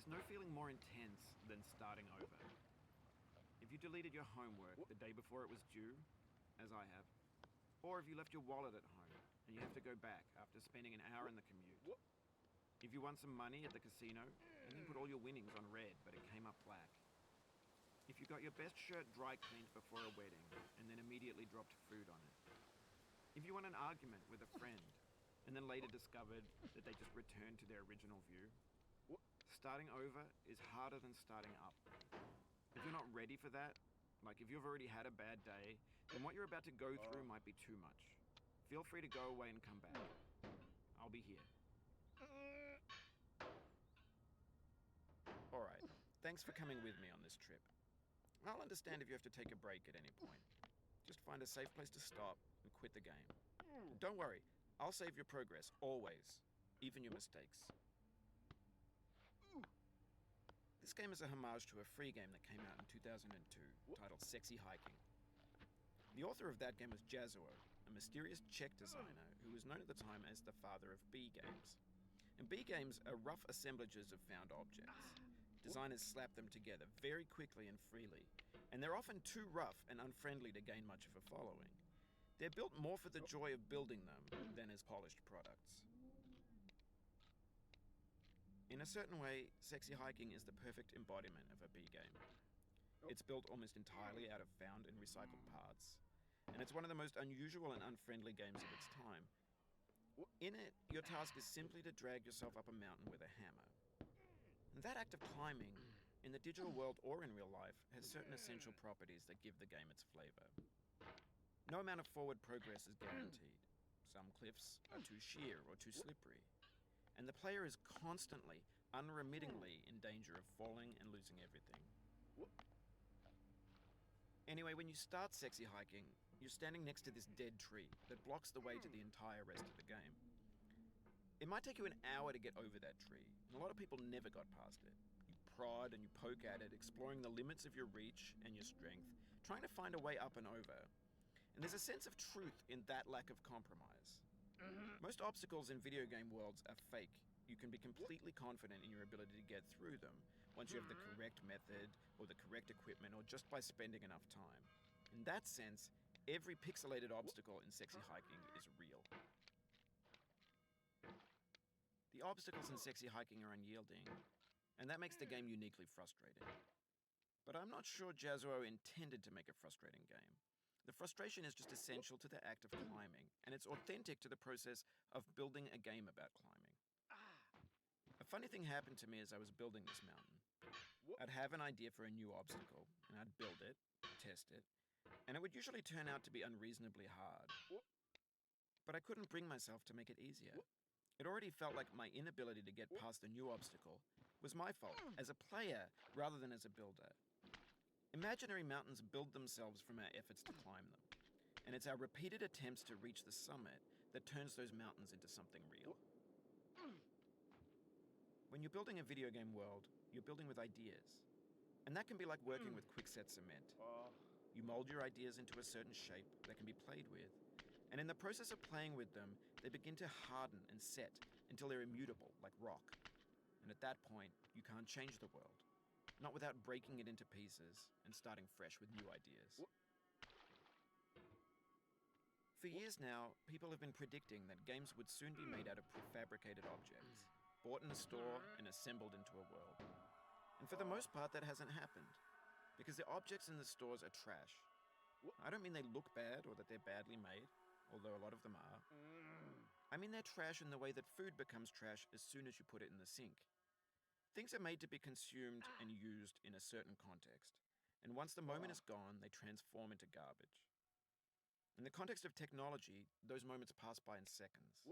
There's no feeling more intense than starting over. If you deleted your homework the day before it was due, as I have, or if you left your wallet at home and you have to go back after spending an hour in the commute. If you won some money at the casino and then put all your winnings on red but it came up black. If you got your best shirt dry cleaned before a wedding and then immediately dropped food on it. If you won an argument with a friend and then later discovered that they just returned to their original view. Starting over is harder than starting up. If you're not ready for that, like if you've already had a bad day, then what you're about to go through might be too much. Feel free to go away and come back. I'll be here. Alright, thanks for coming with me on this trip. I'll understand if you have to take a break at any point. Just find a safe place to stop and quit the game. Don't worry, I'll save your progress, always. Even your mistakes. This game is a homage to a free game that came out in 2002, titled Sexy Hiking. The author of that game was Jazuo, a mysterious Czech designer who was known at the time as the father of B games. And B games are rough assemblages of found objects. Designers slap them together very quickly and freely, and they're often too rough and unfriendly to gain much of a following. They're built more for the joy of building them than as polished products. In a certain way, Sexy Hiking is the perfect embodiment of a B game. It's built almost entirely out of found and recycled parts, and it's one of the most unusual and unfriendly games of its time. In it, your task is simply to drag yourself up a mountain with a hammer. And that act of climbing, in the digital world or in real life, has certain essential properties that give the game its flavor. No amount of forward progress is guaranteed. Some cliffs are too sheer or too slippery. And the player is constantly, unremittingly in danger of falling and losing everything. Anyway, when you start Sexy Hiking, you're standing next to this dead tree that blocks the way to the entire rest of the game. It might take you an hour to get over that tree, and a lot of people never got past it. You prod and you poke at it, exploring the limits of your reach and your strength, trying to find a way up and over. And there's a sense of truth in that lack of compromise. Most obstacles in video game worlds are fake. You can be completely confident in your ability to get through them once you have the correct method or the correct equipment or just by spending enough time. In that sense, every pixelated obstacle in Sexy Hiking is real. The obstacles in Sexy Hiking are unyielding, and that makes the game uniquely frustrating. But I'm not sure Jazuo intended to make a frustrating game. The frustration is just essential to the act of climbing, and it's authentic to the process of building a game about climbing. A funny thing happened to me as I was building this mountain. I'd have an idea for a new obstacle, and I'd build it, test it, and it would usually turn out to be unreasonably hard. But I couldn't bring myself to make it easier. It already felt like my inability to get past the new obstacle was my fault, as a player rather than as a builder. Imaginary mountains build themselves from our efforts to climb them, and it's our repeated attempts to reach the summit that turns those mountains into something real. When you're building a video game world, you're building with ideas, and that can be like working with quickset cement. You mold your ideas into a certain shape that can be played with, and in the process of playing with them, they begin to harden and set until they're immutable, like rock. And at that point, you can't change the world. Not without breaking it into pieces and starting fresh with new ideas. For years now, people have been predicting that games would soon be made out of prefabricated objects, bought in a store and assembled into a world. And for the most part, that hasn't happened, because the objects in the stores are trash. I don't mean they look bad or that they're badly made, although a lot of them are. I mean they're trash in the way that food becomes trash as soon as you put it in the sink. Things are made to be consumed and used in a certain context, and once the moment is gone, they transform into garbage. In the context of technology, those moments pass by in seconds.